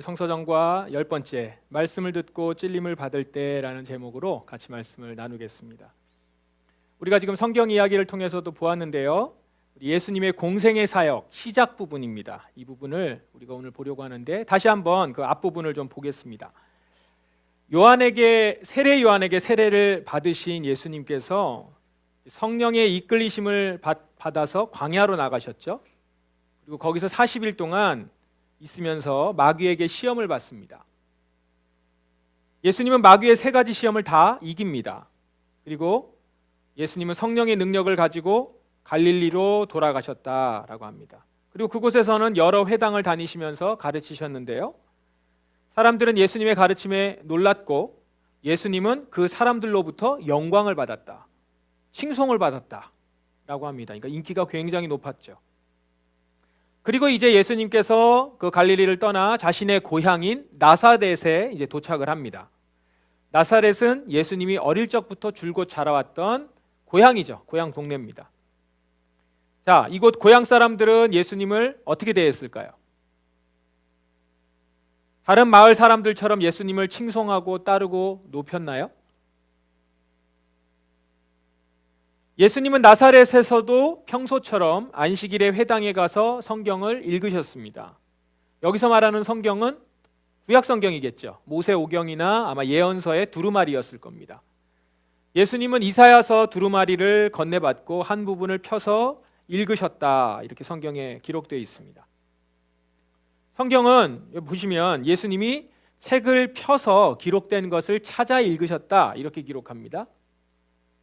오늘 성서정과 10번째 말씀을 듣고 찔림을 받을 때라는 제목으로 같이 말씀을 나누겠습니다. 우리가 지금 성경 이야기를 통해서도 보았는데요, 예수님의 공생의 사역 시작 부분입니다. 이 부분을 우리가 오늘 보려고 하는데 다시 한번 그 앞부분을 좀 보겠습니다. 세례 요한에게 세례를 받으신 예수님께서 성령의 이끌리심을 받아서 광야로 나가셨죠. 그리고 거기서 40일 동안 있으면서 마귀에게 시험을 받습니다. 예수님은 마귀의 3가지 시험을 다 이깁니다. 그리고 예수님은 성령의 능력을 가지고 갈릴리로 돌아가셨다라고 합니다. 그리고 그곳에서는 여러 회당을 다니시면서 가르치셨는데요, 사람들은 예수님의 가르침에 놀랐고 예수님은 그 사람들로부터 영광을 받았다, 칭송을 받았다라고 합니다. 그러니까 인기가 굉장히 높았죠. 그리고 이제 예수님께서 그 갈릴리를 떠나 자신의 고향인 나사렛에 이제 도착을 합니다. 나사렛은 예수님이 어릴 적부터 줄곧 자라왔던 고향이죠. 고향 동네입니다. 자, 이곳 고향 사람들은 예수님을 어떻게 대했을까요? 다른 마을 사람들처럼 예수님을 칭송하고 따르고 높였나요? 예수님은 나사렛에서도 평소처럼 안식일에 회당에 가서 성경을 읽으셨습니다. 여기서 말하는 성경은 구약 성경이겠죠. 모세오경이나 아마 예언서의 두루마리였을 겁니다. 예수님은 이사야서 두루마리를 건네받고 한 부분을 펴서 읽으셨다, 이렇게 성경에 기록되어 있습니다. 성경은 보시면 예수님이 책을 펴서 기록된 것을 찾아 읽으셨다, 이렇게 기록합니다.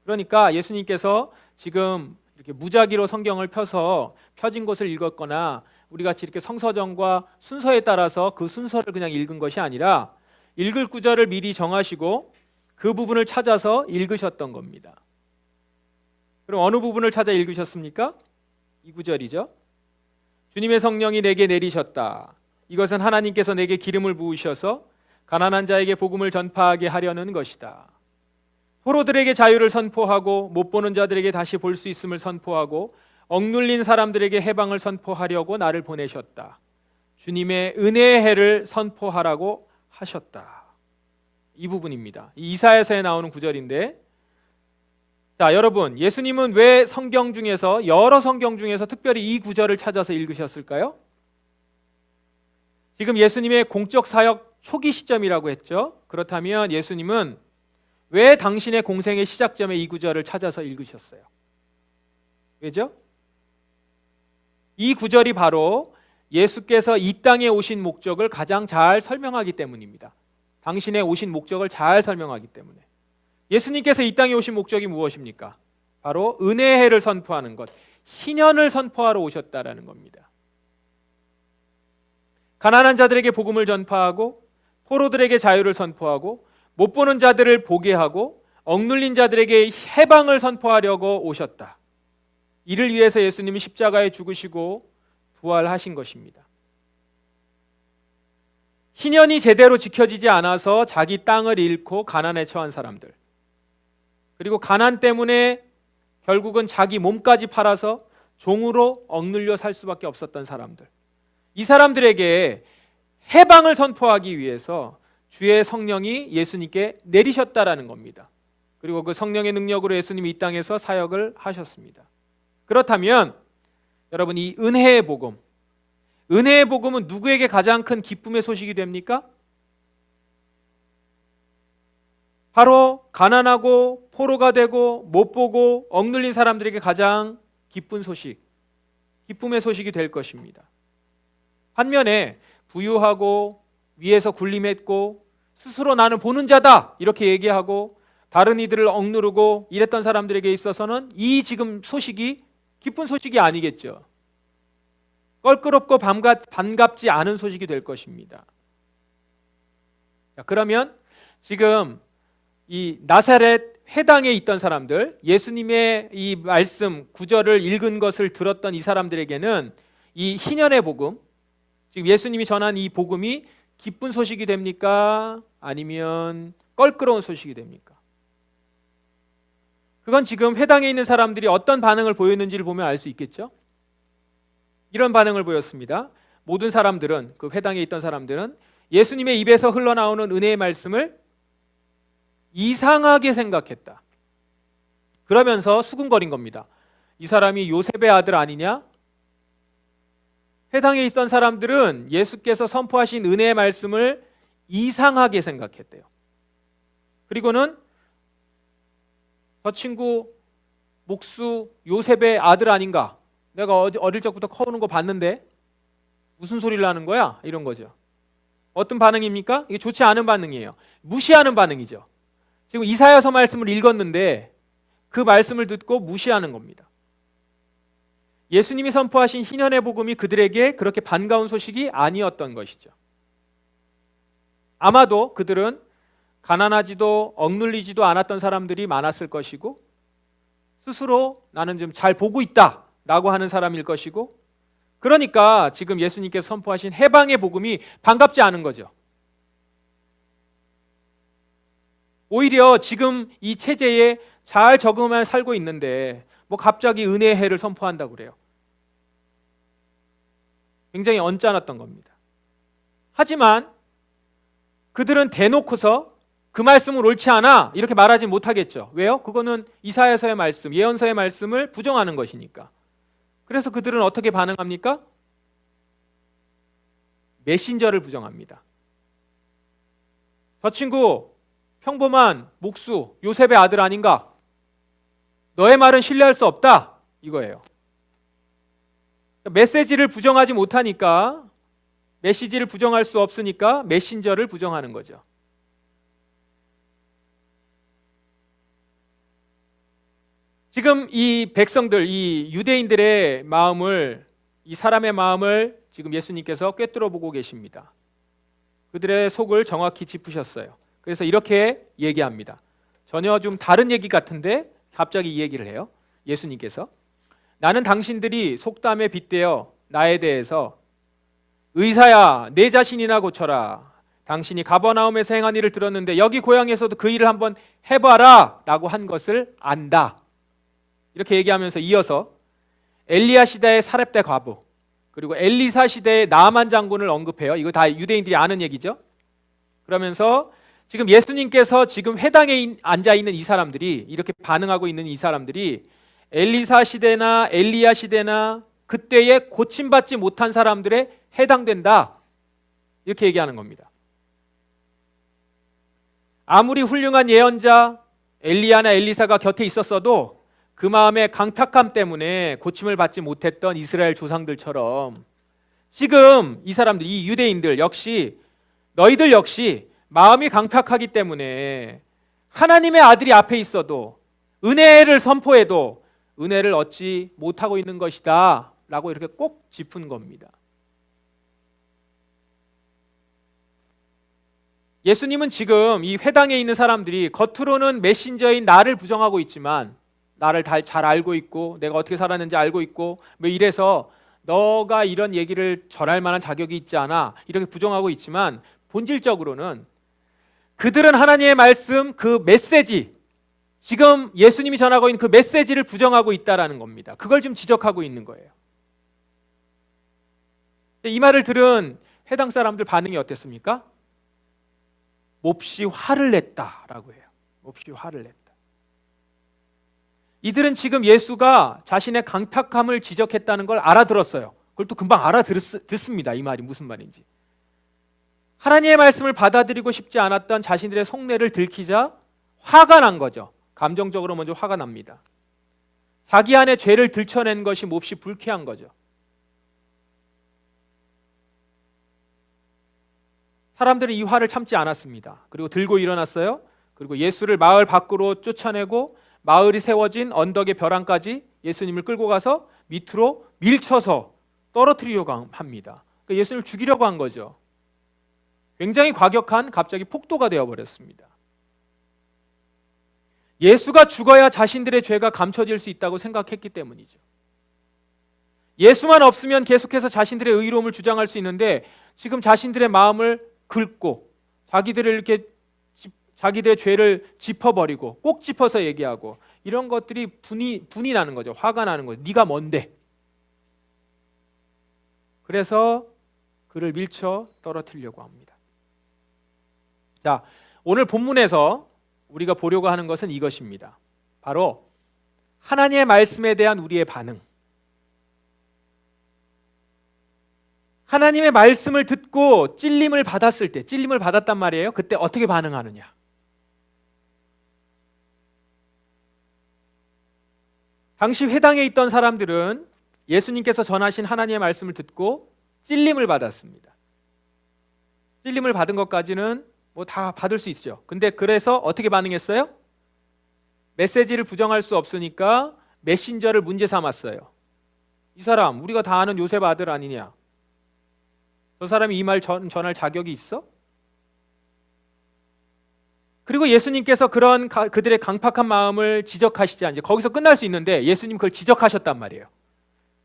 그러니까 예수님께서 지금 이렇게 무작위로 성경을 펴서 펴진 곳을 읽었거나 우리 같이 이렇게 성서정과 순서에 따라서 그 순서를 그냥 읽은 것이 아니라 읽을 구절을 미리 정하시고 그 부분을 찾아서 읽으셨던 겁니다. 그럼 어느 부분을 찾아 읽으셨습니까? 이 구절이죠. 주님의 성령이 내게 내리셨다. 이것은 하나님께서 내게 기름을 부으셔서 가난한 자에게 복음을 전파하게 하려는 것이다. 포로들에게 자유를 선포하고 못 보는 자들에게 다시 볼 수 있음을 선포하고 억눌린 사람들에게 해방을 선포하려고 나를 보내셨다. 주님의 은혜의 해를 선포하라고 하셨다. 이 부분입니다. 이사야서에 나오는 구절인데, 자, 여러분, 예수님은 왜 성경 중에서, 여러 성경 중에서 특별히 이 구절을 찾아서 읽으셨을까요? 지금 예수님의 공적 사역 초기 시점이라고 했죠. 그렇다면 예수님은 왜 당신의 공생의 시작점에 이 구절을 찾아서 읽으셨어요? 왜죠? 이 구절이 바로 예수께서 이 땅에 오신 목적을 가장 잘 설명하기 때문입니다. 당신의 오신 목적을 잘 설명하기 때문에. 예수님께서 이 땅에 오신 목적이 무엇입니까? 바로 은혜의 해를 선포하는 것, 희년을 선포하러 오셨다라는 겁니다. 가난한 자들에게 복음을 전파하고 포로들에게 자유를 선포하고 못 보는 자들을 보게 하고 억눌린 자들에게 해방을 선포하려고 오셨다. 이를 위해서 예수님은 십자가에 죽으시고 부활하신 것입니다. 희년이 제대로 지켜지지 않아서 자기 땅을 잃고 가난에 처한 사람들, 그리고 가난 때문에 결국은 자기 몸까지 팔아서 종으로 억눌려 살 수밖에 없었던 사람들, 이 사람들에게 해방을 선포하기 위해서 주의 성령이 예수님께 내리셨다라는 겁니다. 그리고 그 성령의 능력으로 예수님이 이 땅에서 사역을 하셨습니다. 그렇다면 여러분, 이 은혜의 복음은 누구에게 가장 큰 기쁨의 소식이 됩니까? 바로 가난하고 포로가 되고 못 보고 억눌린 사람들에게 가장 기쁜 소식, 기쁨의 소식이 될 것입니다. 반면에 부유하고 위에서 군림했고 스스로 나는 보는 자다 이렇게 얘기하고 다른 이들을 억누르고 이랬던 사람들에게 있어서는 이 지금 소식이 기쁜 소식이 아니겠죠. 껄끄럽고 반갑지 않은 소식이 될 것입니다. 자, 그러면 지금 이 나사렛 회당에 있던 사람들, 예수님의 이 말씀 구절을 읽은 것을 들었던 이 사람들에게는 이 희년의 복음, 지금 예수님이 전한 이 복음이 기쁜 소식이 됩니까? 아니면 껄끄러운 소식이 됩니까? 그건 지금 회당에 있는 사람들이 어떤 반응을 보였는지를 보면 알 수 있겠죠? 이런 반응을 보였습니다. 모든 사람들은, 그 회당에 있던 사람들은 예수님의 입에서 흘러나오는 은혜의 말씀을 이상하게 생각했다. 그러면서 수군거린 겁니다. 이 사람이 요셉의 아들 아니냐? 회당에 있던 사람들은 예수께서 선포하신 은혜의 말씀을 이상하게 생각했대요. 그리고는 저 친구 목수 요셉의 아들 아닌가? 내가 어릴 적부터 커오는 거 봤는데 무슨 소리를 하는 거야? 이런 거죠. 어떤 반응입니까? 이게 좋지 않은 반응이에요. 무시하는 반응이죠. 지금 이사야서 말씀을 읽었는데 그 말씀을 듣고 무시하는 겁니다. 예수님이 선포하신 희년의 복음이 그들에게 그렇게 반가운 소식이 아니었던 것이죠. 아마도 그들은 가난하지도 억눌리지도 않았던 사람들이 많았을 것이고 스스로 나는 좀 잘 보고 있다 라고 하는 사람일 것이고, 그러니까 지금 예수님께서 선포하신 해방의 복음이 반갑지 않은 거죠. 오히려 지금 이 체제에 잘 적응하며 살고 있는데 뭐 갑자기 은혜의 해를 선포한다고 그래요. 굉장히 언짢았던 겁니다. 하지만 그들은 대놓고서 그 말씀은 옳지 않아 이렇게 말하지 못하겠죠. 왜요? 그거는 이사야서의 말씀, 예언서의 말씀을 부정하는 것이니까. 그래서 그들은 어떻게 반응합니까? 메신저를 부정합니다. 저 친구 평범한 목수 요셉의 아들 아닌가? 너의 말은 신뢰할 수 없다 이거예요. 메시지를 부정하지 못하니까, 메시지를 부정할 수 없으니까 메신저를 부정하는 거죠. 지금 이 백성들, 이 유대인들의 마음을, 이 사람의 마음을 지금 예수님께서 꿰뚫어 보고 계십니다. 그들의 속을 정확히 짚으셨어요. 그래서 이렇게 얘기합니다. 전혀 좀 다른 얘기 같은데 갑자기 이 얘기를 해요. 예수님께서 나는 당신들이 속담에 빗대어 나에 대해서 의사야 내 자신이나 고쳐라, 당신이 가버나움에서 행한 일을 들었는데 여기 고향에서도 그 일을 한번 해봐라 라고 한 것을 안다, 이렇게 얘기하면서 이어서 엘리야 시대의 사렙대 과부, 그리고 엘리사 시대의 나아만 장군을 언급해요. 이거 다 유대인들이 아는 얘기죠. 그러면서 지금 예수님께서 지금 회당에 앉아있는 이 사람들이, 이렇게 반응하고 있는 이 사람들이 엘리사 시대나 엘리야 시대나 그때에 고침받지 못한 사람들에 해당된다, 이렇게 얘기하는 겁니다. 아무리 훌륭한 예언자 엘리야나 엘리사가 곁에 있었어도 그 마음의 강팍함 때문에 고침을 받지 못했던 이스라엘 조상들처럼 지금 이 사람들, 이 유대인들 역시, 너희들 역시 마음이 강팍하기 때문에 하나님의 아들이 앞에 있어도 은혜를 선포해도 은혜를 얻지 못하고 있는 것이다 라고 이렇게 꼭 짚은 겁니다. 예수님은 지금 이 회당에 있는 사람들이 겉으로는 메신저인 나를 부정하고 있지만, 나를 잘 알고 있고 내가 어떻게 살았는지 알고 있고 뭐 이래서 너가 이런 얘기를 전할 만한 자격이 있지 않아 이렇게 부정하고 있지만, 본질적으로는 그들은 하나님의 말씀, 그 메시지, 지금 예수님이 전하고 있는 그 메시지를 부정하고 있다라는 겁니다. 그걸 지금 지적하고 있는 거예요. 이 말을 들은 해당 사람들 반응이 어땠습니까? 몹시 화를 냈다라고 해요. 몹시 화를 냈다. 이들은 지금 예수가 자신의 강팍함을 지적했다는 걸 알아들었어요. 그걸 또 금방 알아듣습니다. 이 말이 무슨 말인지. 하나님의 말씀을 받아들이고 싶지 않았던 자신들의 속내를 들키자 화가 난 거죠. 감정적으로 먼저 화가 납니다. 자기 안에 죄를 들춰낸 것이 몹시 불쾌한 거죠. 사람들은 이 화를 참지 않았습니다. 그리고 들고 일어났어요. 그리고 예수를 마을 밖으로 쫓아내고 마을이 세워진 언덕의 벼랑까지 예수님을 끌고 가서 밑으로 밀쳐서 떨어뜨리려고 합니다. 그러니까 예수님을 죽이려고 한 거죠. 굉장히 과격한 갑자기 폭도가 되어버렸습니다. 예수가 죽어야 자신들의 죄가 감춰질 수 있다고 생각했기 때문이죠. 예수만 없으면 계속해서 자신들의 의로움을 주장할 수 있는데 지금 자신들의 마음을 긁고 자기들의 죄를 짚어버리고 꼭 짚어서 얘기하고 이런 것들이 분이 나는 거죠. 화가 나는 거죠. 네가 뭔데? 그래서 그를 밀쳐 떨어뜨리려고 합니다. 자, 오늘 본문에서 우리가 보려고 하는 것은 이것입니다. 바로 하나님의 말씀에 대한 우리의 반응. 하나님의 말씀을 듣고 찔림을 받았을 때, 찔림을 받았단 말이에요. 그때 어떻게 반응하느냐? 당시 회당에 있던 사람들은 예수님께서 전하신 하나님의 말씀을 듣고 찔림을 받았습니다. 찔림을 받은 것까지는 뭐 다 받을 수 있죠. 근데 그래서 어떻게 반응했어요? 메시지를 부정할 수 없으니까 메신저를 문제 삼았어요. 이 사람 우리가 다 아는 요셉 아들 아니냐? 저 사람이 이 말 전할 자격이 있어? 그리고 예수님께서 그런 그들의 강팍한 마음을 지적하시지 않지. 거기서 끝날 수 있는데 예수님 그걸 지적하셨단 말이에요.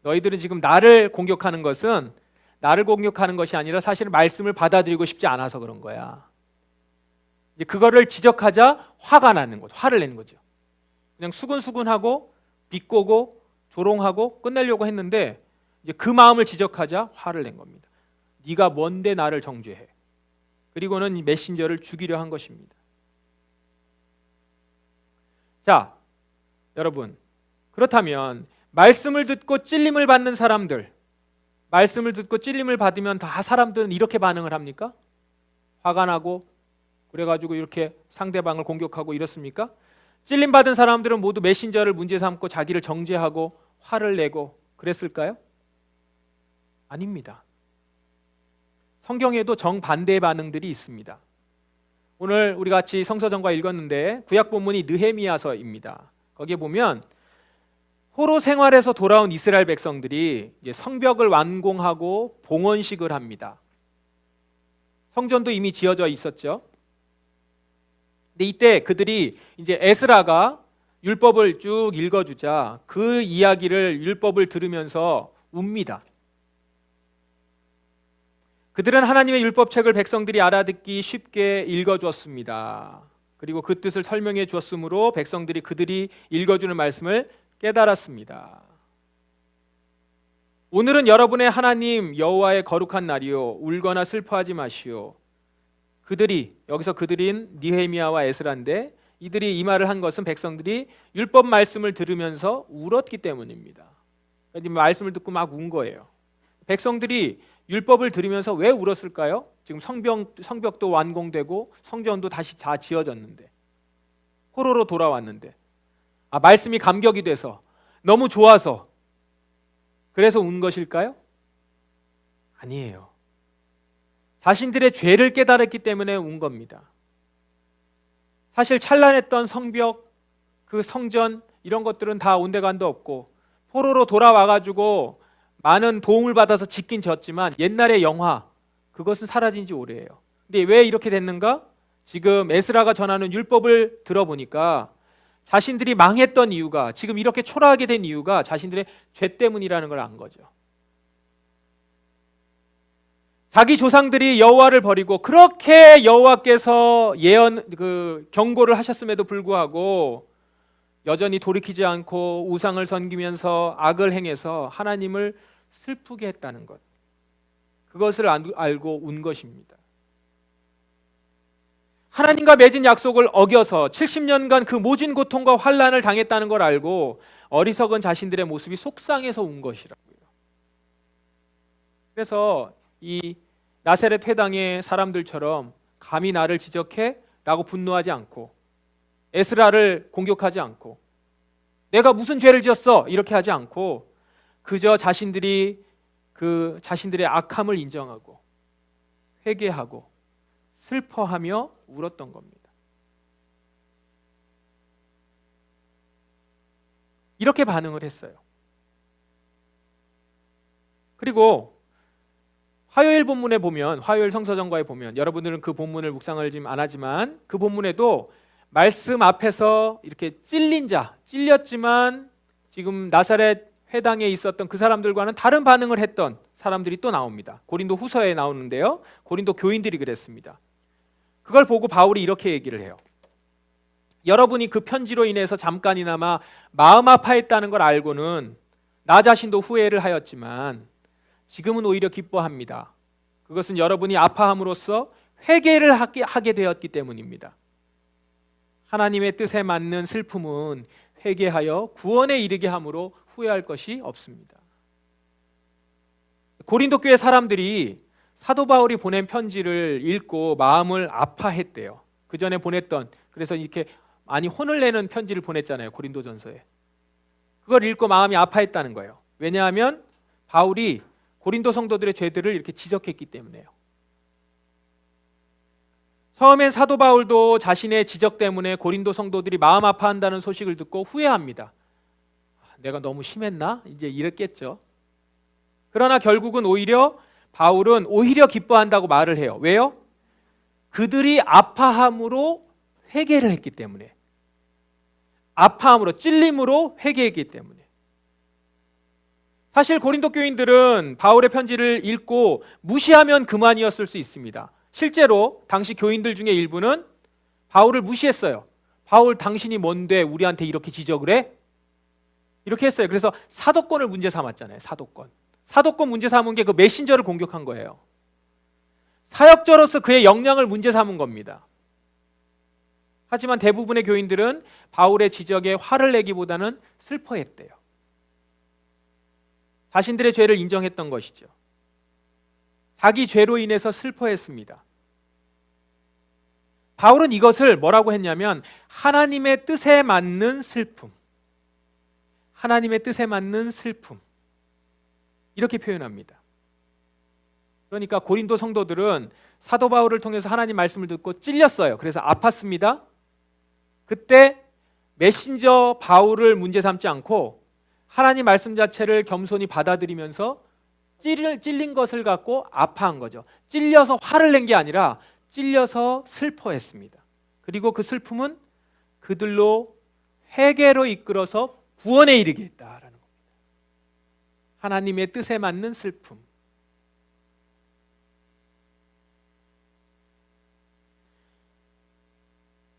너희들은 지금 나를 공격하는 것은 나를 공격하는 것이 아니라 사실은 말씀을 받아들이고 싶지 않아서 그런 거야. 이제 그거를 지적하자 화가 나는 거죠. 화를 내는 거죠. 그냥 수근수근하고 비꼬고 조롱하고 끝내려고 했는데 이제 그 마음을 지적하자 화를 낸 겁니다. 네가 뭔데 나를 정죄해? 그리고는 이 메신저를 죽이려 한 것입니다. 자, 여러분, 그렇다면 말씀을 듣고 찔림을 받는 사람들, 말씀을 듣고 찔림을 받으면 다 사람들은 이렇게 반응을 합니까? 화가 나고 그래가지고 이렇게 상대방을 공격하고 이렇습니까? 찔림 받은 사람들은 모두 메신저를 문제 삼고 자기를 정죄하고 화를 내고 그랬을까요? 아닙니다. 성경에도 정반대의 반응들이 있습니다. 오늘 우리 같이 성서전과 읽었는데 구약 본문이 느헤미야서입니다. 거기에 보면 포로 생활에서 돌아온 이스라엘 백성들이 이제 성벽을 완공하고 봉헌식을 합니다. 성전도 이미 지어져 있었죠. 근데 이때 그들이 이제 에스라가 율법을 쭉 읽어주자 그 이야기를 율법을 들으면서 웁니다. 그들은 하나님의 율법책을 백성들이 알아듣기 쉽게 읽어주었습니다. 그리고 그 뜻을 설명해 주었으므로 백성들이 그들이 읽어주는 말씀을 깨달았습니다. 오늘은 여러분의 하나님 여호와의 거룩한 날이요 울거나 슬퍼하지 마시오. 그들이 여기서 그들인 느헤미야와 에스라인데 이들이 이 말을 한 것은 백성들이 율법 말씀을 들으면서 울었기 때문입니다. 말씀을 듣고 막 운 거예요. 백성들이 율법을 들으면서 왜 울었을까요? 지금 성벽도 완공되고 성전도 다시 다 지어졌는데 포로로 돌아왔는데 말씀이 감격이 돼서 너무 좋아서 그래서 운 것일까요? 아니에요. 자신들의 죄를 깨달았기 때문에 운 겁니다. 사실 찬란했던 성벽, 그 성전 이런 것들은 다 온데간도 없고 포로로 돌아와가지고 많은 도움을 받아서 짓긴 졌지만 옛날의 영화 그것은 사라진 지 오래예요. 근데 왜 이렇게 됐는가? 지금 에스라가 전하는 율법을 들어보니까 자신들이 망했던 이유가 지금 이렇게 초라하게 된 이유가 자신들의 죄 때문이라는 걸 안 거죠. 자기 조상들이 여호와를 버리고 그렇게 여호와께서 경고를 하셨음에도 불구하고 여전히 돌이키지 않고 우상을 섬기면서 악을 행해서 하나님을 슬프게 했다는 것. 그것을 알고 운 것입니다. 하나님과 맺은 약속을 어겨서 70년간 그 모진 고통과 환난을 당했다는 걸 알고 어리석은 자신들의 모습이 속상해서 운 것이라고요. 그래서 이 나사렛 회당의 사람들처럼 감히 나를 지적해? 라고 분노하지 않고 에스라를 공격하지 않고 내가 무슨 죄를 지었어? 이렇게 하지 않고 그저 자신들이 그 자신들의 악함을 인정하고 회개하고 슬퍼하며 울었던 겁니다. 이렇게 반응을 했어요. 그리고 화요일 본문에 보면 화요일 성서전과에 보면 여러분들은 그 본문을 묵상을 지금 안 하지만 그 본문에도 말씀 앞에서 이렇게 찔렸지만 지금 나사렛 회당에 있었던 그 사람들과는 다른 반응을 했던 사람들이 또 나옵니다. 고린도 후서에 나오는데요. 고린도 교인들이 그랬습니다. 그걸 보고 바울이 이렇게 얘기를 해요. 여러분이 그 편지로 인해서 잠깐이나마 마음 아파했다는 걸 알고는 나 자신도 후회를 하였지만 지금은 오히려 기뻐합니다. 그것은 여러분이 아파함으로써 회개를 하게 되었기 때문입니다. 하나님의 뜻에 맞는 슬픔은 회개하여 구원에 이르게 함으로 후회할 것이 없습니다. 고린도 교회 사람들이 사도 바울이 보낸 편지를 읽고 마음을 아파했대요. 그 전에 보냈던, 그래서 이렇게 많이 혼을 내는 편지를 보냈잖아요, 고린도전서에. 그걸 읽고 마음이 아파했다는 거예요. 왜냐하면 바울이 고린도 성도들의 죄들을 이렇게 지적했기 때문에요. 처음엔 사도 바울도 자신의 지적 때문에 고린도 성도들이 마음 아파한다는 소식을 듣고 후회합니다. 내가 너무 심했나? 이제 이랬겠죠. 그러나 결국은 오히려 바울은 오히려 기뻐한다고 말을 해요. 왜요? 그들이 아파함으로 회개를 했기 때문에. 아파함으로, 찔림으로 회개했기 때문에. 사실 고린도 교인들은 바울의 편지를 읽고 무시하면 그만이었을 수 있습니다. 실제로 당시 교인들 중에 일부는 바울을 무시했어요. 바울, 당신이 뭔데 우리한테 이렇게 지적을 해? 이렇게 했어요. 그래서 사도권을 문제 삼았잖아요. 사도권 문제 삼은 게 그 메신저를 공격한 거예요. 사역자로서 그의 역량을 문제 삼은 겁니다. 하지만 대부분의 교인들은 바울의 지적에 화를 내기보다는 슬퍼했대요. 자신들의 죄를 인정했던 것이죠. 자기 죄로 인해서 슬퍼했습니다. 바울은 이것을 뭐라고 했냐면 하나님의 뜻에 맞는 슬픔, 하나님의 뜻에 맞는 슬픔, 이렇게 표현합니다. 그러니까 고린도 성도들은 사도 바울을 통해서 하나님 말씀을 듣고 찔렸어요. 그래서 아팠습니다. 그때 메신저 바울을 문제 삼지 않고 하나님 말씀 자체를 겸손히 받아들이면서 찔린 것을 갖고 아파한 거죠. 찔려서 화를 낸 게 아니라 찔려서 슬퍼했습니다. 그리고 그 슬픔은 그들로 회개로 이끌어서 구원에 이르게 했다라는 겁니다. 하나님의 뜻에 맞는 슬픔.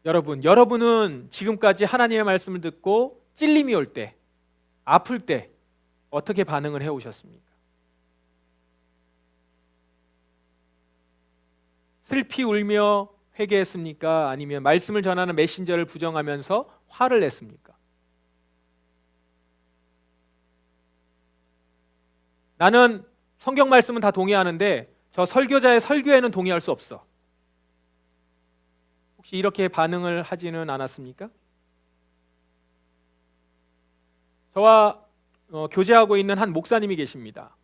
여러분은 지금까지 하나님의 말씀을 듣고 찔림이 올 때, 아플 때 어떻게 반응을 해오셨습니까? 슬피 울며 회개했습니까? 아니면 말씀을 전하는 메신저를 부정하면서 화를 냈습니까? 나는 성경 말씀은 다 동의하는데 저 설교자의 설교에는 동의할 수 없어. 혹시 이렇게 반응을 하지는 않았습니까? 저와 교제하고 있는 한 목사님이 계십니다.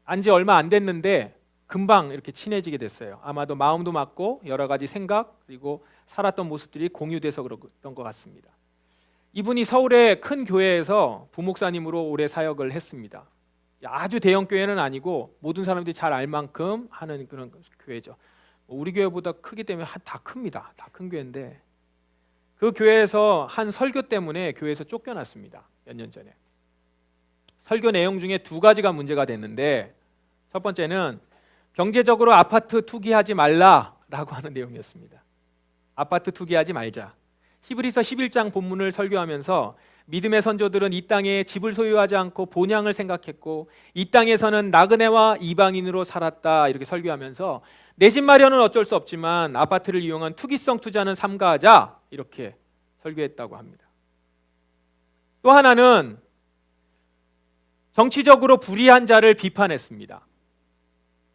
안지 얼마 안 됐는데 금방 이렇게 친해지게 됐어요. 아마도 마음도 맞고 여러 가지 생각 그리고 살았던 모습들이 공유돼서 그랬던 것 같습니다. 이분이 서울의 큰 교회에서 부목사님으로 오래 사역을 했습니다. 아주 대형 교회는 아니고 모든 사람들이 잘 알 만큼 하는 그런 교회죠. 우리 교회보다 크기 때문에 다 큽니다. 다 큰 교회인데 그 교회에서 한 설교 때문에 교회에서 쫓겨났습니다. 몇 년 전에. 설교 내용 중에 두 가지가 문제가 됐는데 첫 번째는 경제적으로 아파트 투기하지 말라라고 하는 내용이었습니다. 아파트 투기하지 말자. 히브리서 11장 본문을 설교하면서 믿음의 선조들은 이 땅에 집을 소유하지 않고 본향을 생각했고 이 땅에서는 나그네와 이방인으로 살았다 이렇게 설교하면서 내 집 마련은 어쩔 수 없지만 아파트를 이용한 투기성 투자는 삼가하자 이렇게 설교했다고 합니다. 또 하나는 정치적으로 불의한 자를 비판했습니다.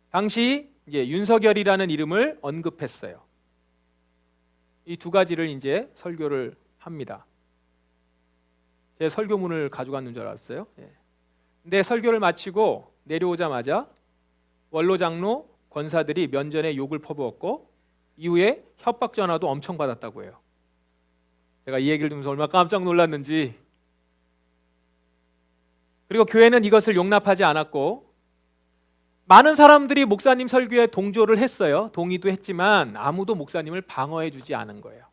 당시 이제 윤석열이라는 이름을 언급했어요. 이 두 가지를 이제 설교를 합니다. 제 설교문을 가져갔는 줄 알았어요. 근데 설교를 마치고 내려오자마자 원로 장로 권사들이 면전에 욕을 퍼부었고 이후에 협박 전화도 엄청 받았다고 해요. 제가 이 얘기를 들으면서 얼마나 깜짝 놀랐는지. 그리고 교회는 이것을 용납하지 않았고 많은 사람들이 목사님 설교에 동조를 했어요. 동의도 했지만 아무도 목사님을 방어해 주지 않은 거예요.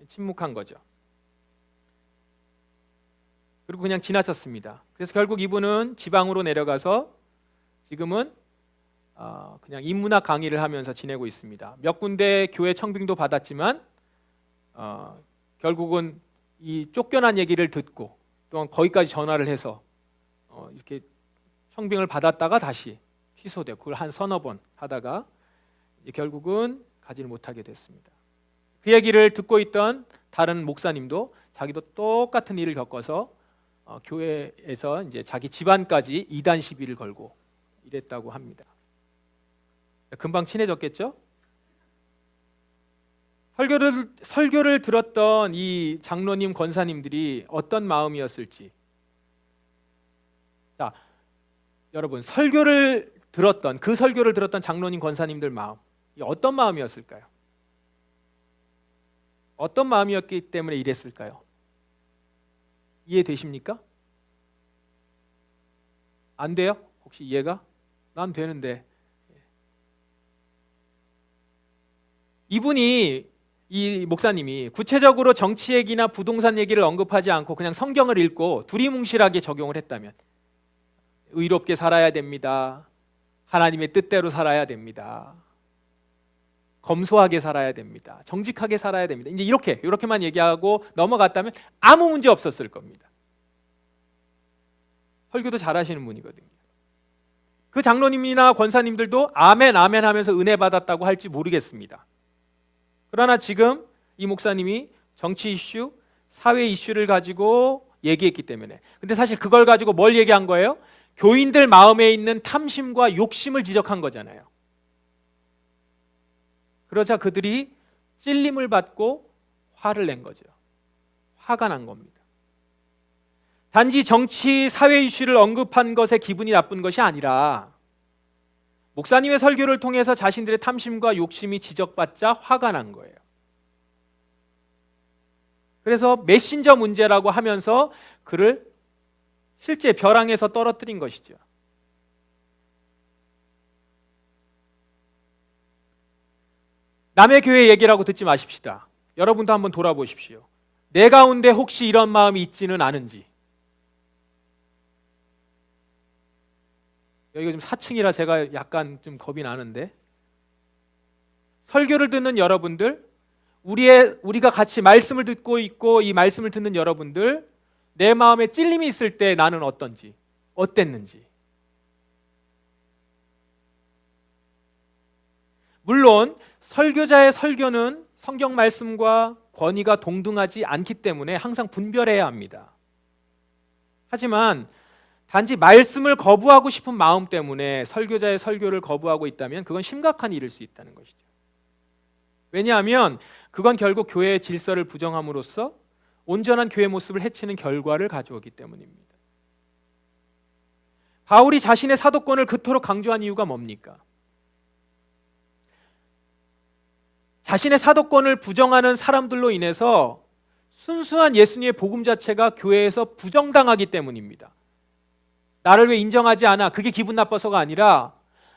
침묵한 거죠. 그리고 그냥 지나쳤습니다. 그래서 결국 이분은 지방으로 내려가서 지금은 그냥 인문학 강의를 하면서 지내고 있습니다. 몇 군데 교회 청빙도 받았지만 결국은 이 쫓겨난 얘기를 듣고 또한 거기까지 전화를 해서 이렇게 청빙을 받았다가 다시 취소되고 그걸 한 서너 번 하다가 이제 결국은 가지를 못하게 됐습니다. 그 얘기를 듣고 있던 다른 목사님도 자기도 똑같은 일을 겪어서 교회에서 이제 자기 집안까지 이단 시비를 걸고 이랬다고 합니다. 금방 친해졌겠죠? 설교를 들었던 이 장로님, 권사님들이 어떤 마음이었을지. 자, 여러분, 그 설교를 들었던 장로님, 권사님들 마음, 어떤 마음이었을까요? 어떤 마음이었기 때문에 이랬을까요? 이해되십니까? 안 돼요? 혹시 이해가? 난 되는데. 이 목사님이 구체적으로 정치 얘기나 부동산 얘기를 언급하지 않고 그냥 성경을 읽고 두리뭉실하게 적용을 했다면, 의롭게 살아야 됩니다, 하나님의 뜻대로 살아야 됩니다, 검소하게 살아야 됩니다, 정직하게 살아야 됩니다, 이제 이렇게만 얘기하고 넘어갔다면 아무 문제 없었을 겁니다. 설교도 잘하시는 분이거든요. 그 장로님이나 권사님들도 아멘 아멘 하면서 은혜 받았다고 할지 모르겠습니다. 그러나 지금 이 목사님이 정치 이슈, 사회 이슈를 가지고 얘기했기 때문에, 근데 사실 그걸 가지고 뭘 얘기한 거예요? 교인들 마음에 있는 탐심과 욕심을 지적한 거잖아요. 그러자 그들이 찔림을 받고 화를 낸 거죠. 화가 난 겁니다. 단지 정치, 사회 이슈를 언급한 것에 기분이 나쁜 것이 아니라 목사님의 설교를 통해서 자신들의 탐심과 욕심이 지적받자 화가 난 거예요. 그래서 메신저 문제라고 하면서 그를 실제 벼랑에서 떨어뜨린 것이죠. 남의 교회 얘기라고 듣지 마십시다. 여러분도 한번 돌아보십시오. 내 가운데 혹시 이런 마음이 있지는 않은지. 여기가 좀 4층이라 제가 약간 좀 겁이 나는데, 설교를 듣는 여러분들, 우리가 같이 말씀을 듣고 있고 이 말씀을 듣는 여러분들, 내 마음에 찔림이 있을 때 나는 어땠는지. 물론 설교자의 설교는 성경 말씀과 권위가 동등하지 않기 때문에 항상 분별해야 합니다. 하지만 단지 말씀을 거부하고 싶은 마음 때문에 설교자의 설교를 거부하고 있다면 그건 심각한 일일 수 있다는 것이죠. 왜냐하면 그건 결국 교회의 질서를 부정함으로써 온전한 교회 모습을 해치는 결과를 가져오기 때문입니다. 바울이 자신의 사도권을 그토록 강조한 이유가 뭡니까? 자신의 사도권을 부정하는 사람들로 인해서 순수한 예수님의 복음 자체가 교회에서 부정당하기 때문입니다. 나를 왜 인정하지 않아? 그게 기분 나빠서가 아니라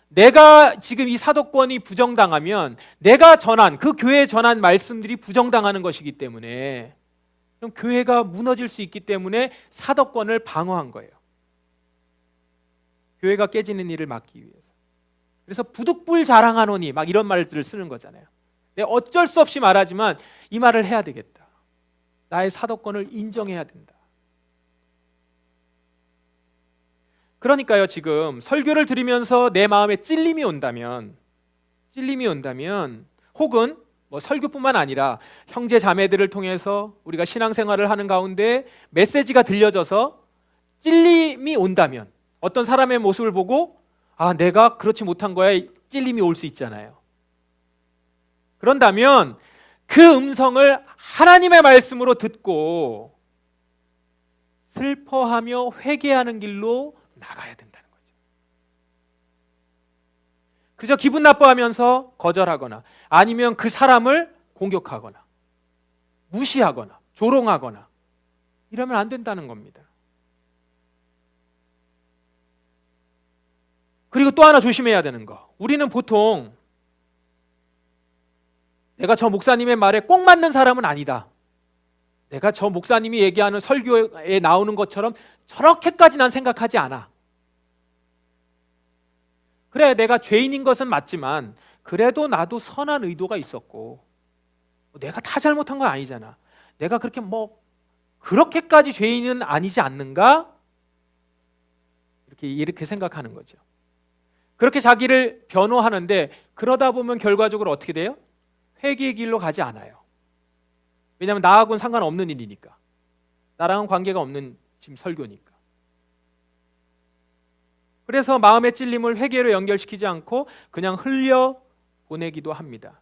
내가 지금 이 사도권이 부정당하면 내가 전한, 그 교회에 전한 말씀들이 부정당하는 것이기 때문에, 그럼 교회가 무너질 수 있기 때문에 사도권을 방어한 거예요. 교회가 깨지는 일을 막기 위해서. 그래서 부득불 자랑하노니 막 이런 말들을 쓰는 거잖아요. 내가 어쩔 수 없이 말하지만 이 말을 해야 되겠다. 나의 사도권을 인정해야 된다. 그러니까요, 지금 설교를 들으면서 내 마음에 찔림이 온다면, 혹은 설교뿐만 아니라 형제 자매들을 통해서 우리가 신앙생활을 하는 가운데 메시지가 들려져서 찔림이 온다면, 어떤 사람의 모습을 보고 내가 그렇지 못한 거야, 찔림이 올 수 있잖아요. 그런다면 그 음성을 하나님의 말씀으로 듣고 슬퍼하며 회개하는 길로 나가야 된다는 거죠. 그저 기분 나빠하면서 거절하거나 아니면 그 사람을 공격하거나 무시하거나 조롱하거나 이러면 안 된다는 겁니다. 그리고 또 하나 조심해야 되는 거, 우리는 보통 내가 저 목사님의 말에 꼭 맞는 사람은 아니다, 내가 저 목사님이 얘기하는 설교에 나오는 것처럼 저렇게까지 난 생각하지 않아, 그래 내가 죄인인 것은 맞지만 그래도 나도 선한 의도가 있었고 내가 다 잘못한 건 아니잖아, 내가 그렇게까지 죄인은 아니지 않는가, 이렇게 생각하는 거죠. 그렇게 자기를 변호하는데 그러다 보면 결과적으로 어떻게 돼요? 회개의 길로 가지 않아요. 왜냐하면 나하고는 상관없는 일이니까. 나랑은 관계가 없는 지금 설교니까. 그래서 마음의 찔림을 회개로 연결시키지 않고 그냥 흘려 보내기도 합니다.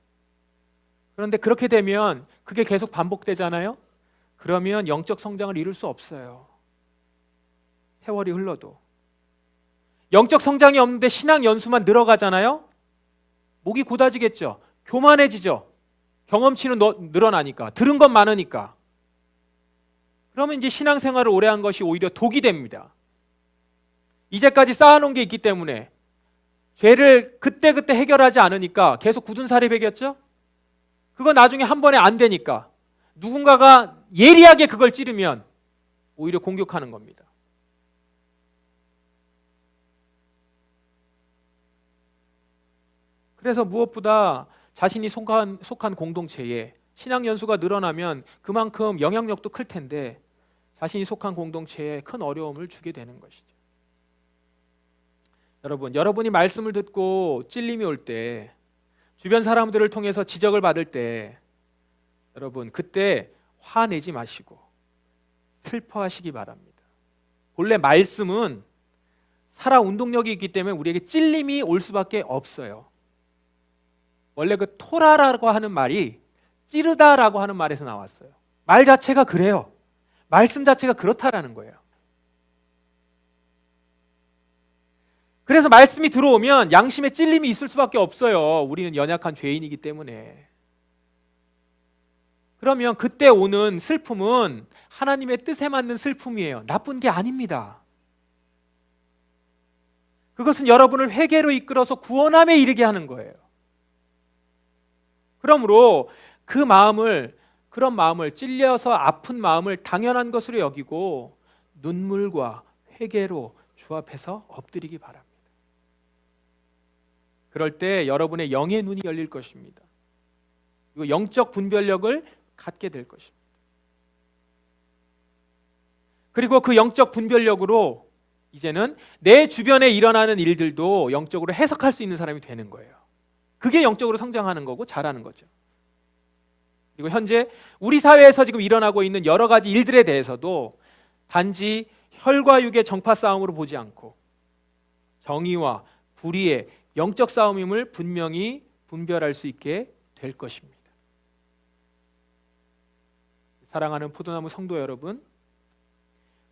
그런데 그렇게 되면 그게 계속 반복되잖아요. 그러면 영적 성장을 이룰 수 없어요. 세월이 흘러도. 영적 성장이 없는데 신앙 연수만 늘어가잖아요. 목이 곧아지겠죠. 교만해지죠. 경험치는 늘어나니까. 들은 건 많으니까. 그러면 이제 신앙생활을 오래 한 것이 오히려 독이 됩니다. 이제까지 쌓아놓은 게 있기 때문에 죄를 그때그때 해결하지 않으니까 계속 굳은 살이 배겼죠. 그거 나중에 한 번에 안 되니까 누군가가 예리하게 그걸 찌르면 오히려 공격하는 겁니다. 그래서 무엇보다 자신이 속한 공동체에 신앙 연수가 늘어나면 그만큼 영향력도 클 텐데 자신이 속한 공동체에 큰 어려움을 주게 되는 것이죠. 여러분이 말씀을 듣고 찔림이 올 때, 주변 사람들을 통해서 지적을 받을 때, 여러분 그때 화내지 마시고 슬퍼하시기 바랍니다. 본래 말씀은 살아 운동력이 있기 때문에 우리에게 찔림이 올 수밖에 없어요. 원래 그 토라라고 하는 말이 찌르다라고 하는 말에서 나왔어요. 말 자체가 그래요. 말씀 자체가 그렇다라는 거예요. 그래서 말씀이 들어오면 양심에 찔림이 있을 수밖에 없어요. 우리는 연약한 죄인이기 때문에. 그러면 그때 오는 슬픔은 하나님의 뜻에 맞는 슬픔이에요. 나쁜 게 아닙니다. 그것은 여러분을 회개로 이끌어서 구원함에 이르게 하는 거예요. 그러므로 그런 마음을 찔려서 아픈 마음을 당연한 것으로 여기고 눈물과 회개로 주 앞에서 엎드리기 바랍니다. 그럴 때 여러분의 영의 눈이 열릴 것입니다. 그리고 영적 분별력을 갖게 될 것입니다. 그리고 그 영적 분별력으로 이제는 내 주변에 일어나는 일들도 영적으로 해석할 수 있는 사람이 되는 거예요. 그게 영적으로 성장하는 거고 자라는 거죠. 그리고 현재 우리 사회에서 지금 일어나고 있는 여러 가지 일들에 대해서도 단지 혈과 육의 정파 싸움으로 보지 않고 정의와 불의의 영적 싸움임을 분명히 분별할 수 있게 될 것입니다. 사랑하는 포도나무 성도 여러분,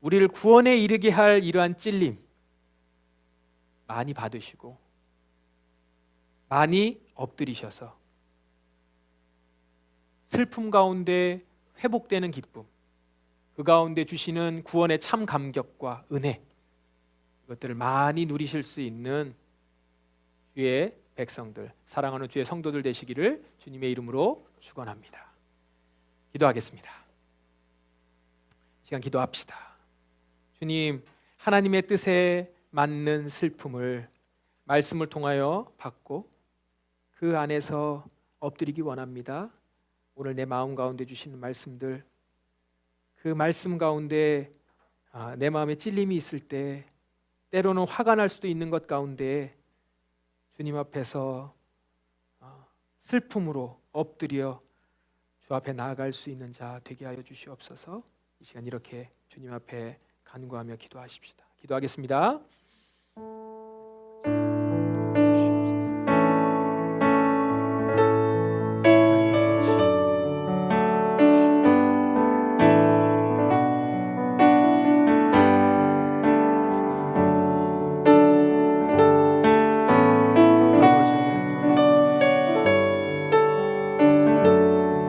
우리를 구원에 이르게 할 이러한 찔림 많이 받으시고 많이 엎드리셔서 슬픔 가운데 회복되는 기쁨, 그 가운데 주시는 구원의 참 감격과 은혜, 이것들을 많이 누리실 수 있는 주의 백성들, 사랑하는 주의 성도들 되시기를 주님의 이름으로 축원합니다. 기도하겠습니다. 시간 기도합시다. 주님, 하나님의 뜻에 맞는 슬픔을 말씀을 통하여 받고 그 안에서 엎드리기 원합니다. 오늘 내 마음 가운데 주시는 말씀들, 그 말씀 가운데 내 마음에 찔림이 있을 때 때로는 화가 날 수도 있는 것 가운데 주님 앞에서 슬픔으로 엎드려 주 앞에 나아갈 수 있는 자 되게 하여 주시옵소서. 이 시간 이렇게 주님 앞에 간구하며 기도하십시다. 기도하겠습니다.